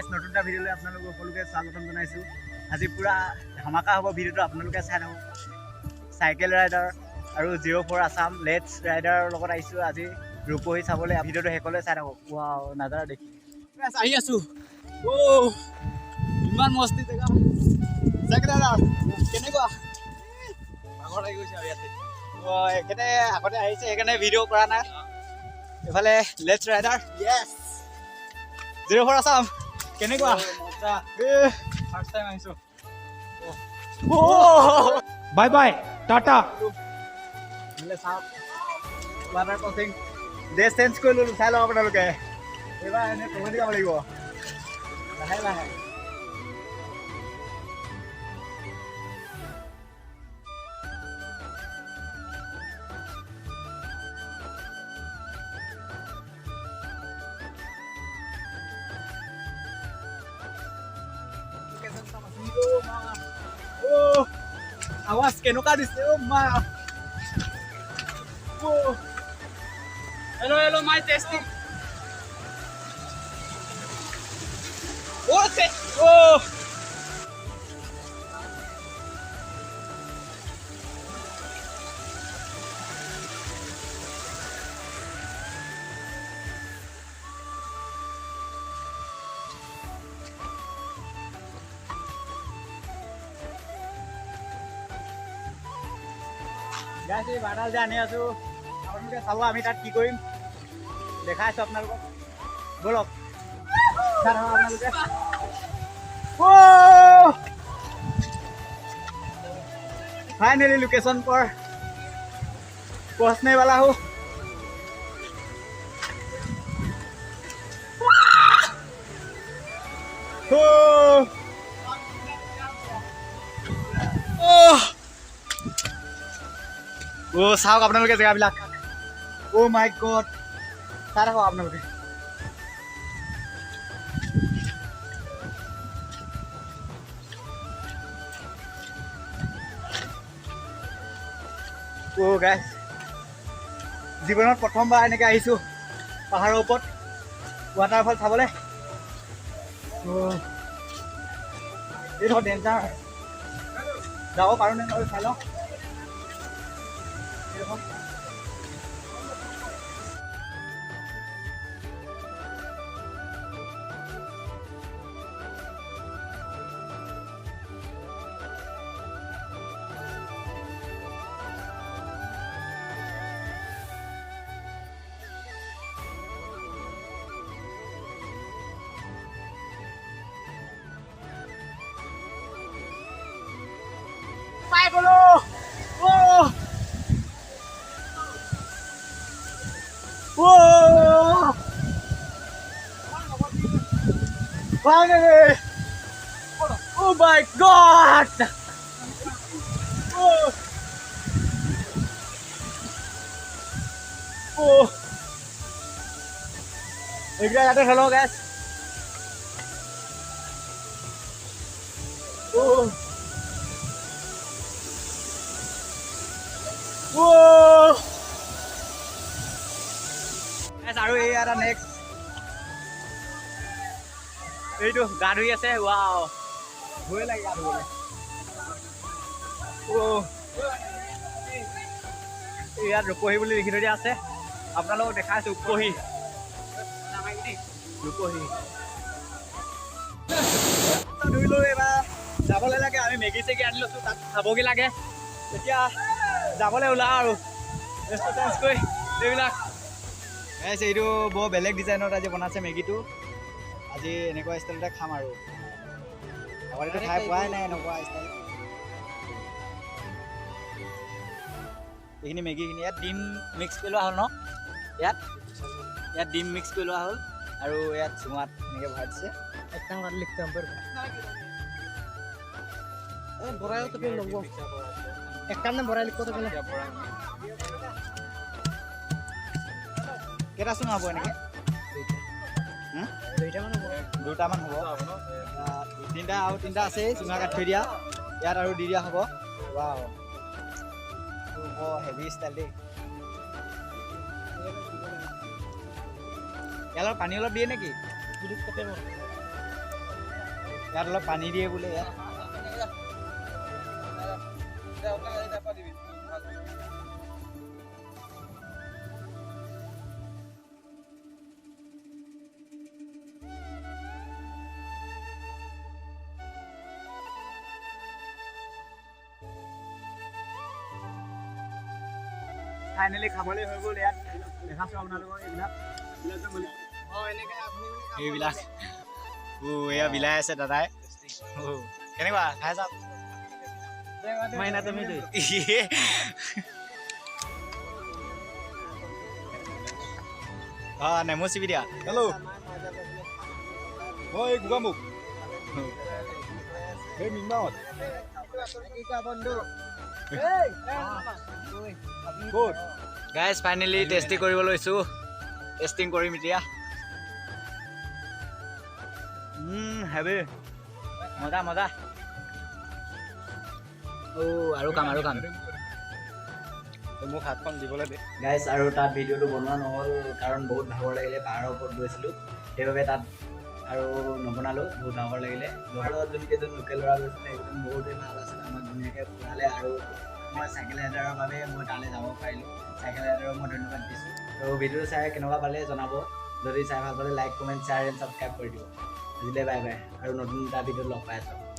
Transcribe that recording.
গাইছ নতুন এটা ভিডিঅ'লৈ আপোনালোক সকলোকে স্বাগতম জনাইছোঁ। আজি পুৰা ধামাকা হ'ব ভিডিঅ'টো, আপোনালোকে চাই থাকক। চাইকেল ৰাইডাৰ আৰু 04 আছাম লেটছ ৰাইডাৰৰ লগত আহিছোঁ আজি ৰূপহী চাবলৈ। ভিডিঅ'টো শেষলৈ চাই থাকক। ৱাও নাজাৰা দেখি আহি আছোঁ। ইমান মস্তি জেগা। চাইকেল ৰাইডাৰ কেনেকুৱা? ভাগৰ লাগি গৈছে আৰু ইয়াতে। এখেতে আগতে আহিছে সেইকাৰণে ভিডিঅ' কৰা নাই। এইফালে লেটছ ৰাইডাৰ 04 আছাম কেনেকুৱা? ফাৰ্ষ্ট টাইম আহিছোঁ। Bye bye Tata. চাওক ৱাটাৰ ক্ৰচিং ড্ৰেছ চেঞ্জ কৰি ল'লোঁ, চাই লওক আপোনালোকে। এইবাৰ এনে তলদি যাব লাগিব লাহে লাহে। আৱাজ কেনেকুৱা দিছে অ' মা। Hello, hello, my testing. গাইছ এই বাৰ্ডাল যে আনি আছোঁ, আপোনালোকে চাব আমি তাত কি কৰিম দেখাই আছোঁ আপোনালোকক। ব'লক চাই থাকক আপোনালোকে। फाइनली लोकेशन पर पहुंचने वाला हूँ। চাওক আপোনালোকে জেগাবিলাক। অ' মাই গড, চাই থাকক আপোনালোকে। গাইছ জীৱনত প্ৰথমবাৰ এনেকৈ আহিছোঁ পাহাৰৰ ওপৰত ৱাটাৰফল চাবলৈ। এইটো ডেঞ্জাৰ, যাব পাৰোঁ নে নোৱাৰোঁ চাই লওঁ। পাই গ'লো। Finally! Oh my God! এইকেইটা ইয়াতে খেলো গাইছ। আৰু এই এটা নেক্সট এইটো গা ধুই আছে। ৱাও ভয় লাগে গা ধুবলৈ। ইয়াত ৰূপহী বুলি লিখি থৈ দিয়া আছে, আপোনালোকক দেখাইছোঁ। ৰূপহী ধুই লৈ এইবাৰ যাবলৈ লাগে। আমি মেগী চেগী আনি লৈছোঁ, তাত খাবগৈ লাগে। এতিয়া যাবলৈ ওলাওঁ আৰু ৰেষ্টুৰেণ্ট চেঞ্জ কৰি এইবিলাক। এইটো বৰ বেলেগ ডিজাইনত আজি বনাইছে মেগীটো। আজি এনেকুৱা ষ্টাইলতে খাম আৰু আগতেতো খাই পোৱাই নাই এনেকুৱা ষ্টাইল। এইখিনি মেগীখিনি ইয়াত ডিম মিক্স কৰি লোৱা হ'ল ন, ইয়াত ডিম মিক্স কৰি লোৱা হ'ল আৰু ইয়াত চুঙাত এনেকৈ ভৰাই দিছে। কেইটা চুঙা হ'ব এনেকৈ? দুটামান হ'ব। তিনিটা আৰু তিনিটা আছে চুঙা কাটি থৈ দিয়া, ইয়াত আৰু দি দিয়া হ'ব। ৱাও বৰ হেভি ষ্টাইল দেই। ইয়াৰ পানী অলপ দিয়ে নেকি? ইয়াত অলপ পানী দিয়ে বোলে ইয়াত ফাইনেলি খাবলৈ হৈ গ'ল ইয়াত দেখাছোঁ আপোনালোকক এইবিলাক এয়া বিলাই আছে দাদাই কেনেকুৱা খাই চাওক মাইনা তুমি নেমু চিপি দিয়া হেল্ল' মই গোগামুখ সেই মিংমাৱত গাইজ ফাইনেলি টেষ্টি কৰিব লৈছোঁ টেষ্টিং কৰিম এতিয়া হেভি মজা মজা আৰু কাম মোক হাতখন দিবলৈ দে গাইজ আৰু তাত ভিডিঅ'টো বনোৱা নহ'ল কাৰণ বহুত ভাগৰ লাগিলে পাহাৰৰ ওপৰত গৈছিলোঁ সেইবাবে তাত আৰু নবনালোঁ বহুত ভাগৰ লাগিলে ঘৰত যোনকেইজন লোকেল ল'ৰা গৈছিলে একদম বহুতেই ভাল আছিলে আমাক ধুনীয়াকৈ ফুৰালে আৰু মই চাইকেল ৰাইডাৰৰ বাবে মই তালৈ যাব পাৰিলোঁ চাইকেল ৰাইডাৰক মই ধন্যবাদ দিছোঁ ত' ভিডিঅ'টো চাই কেনেকুৱা পালে জনাব যদি চাই ভাল পালে like comment share and subscribe কৰি দিব আজিলৈ বাই বাই আৰু নতুন এটা ভিডিঅ'ত লগ পাই আছোঁ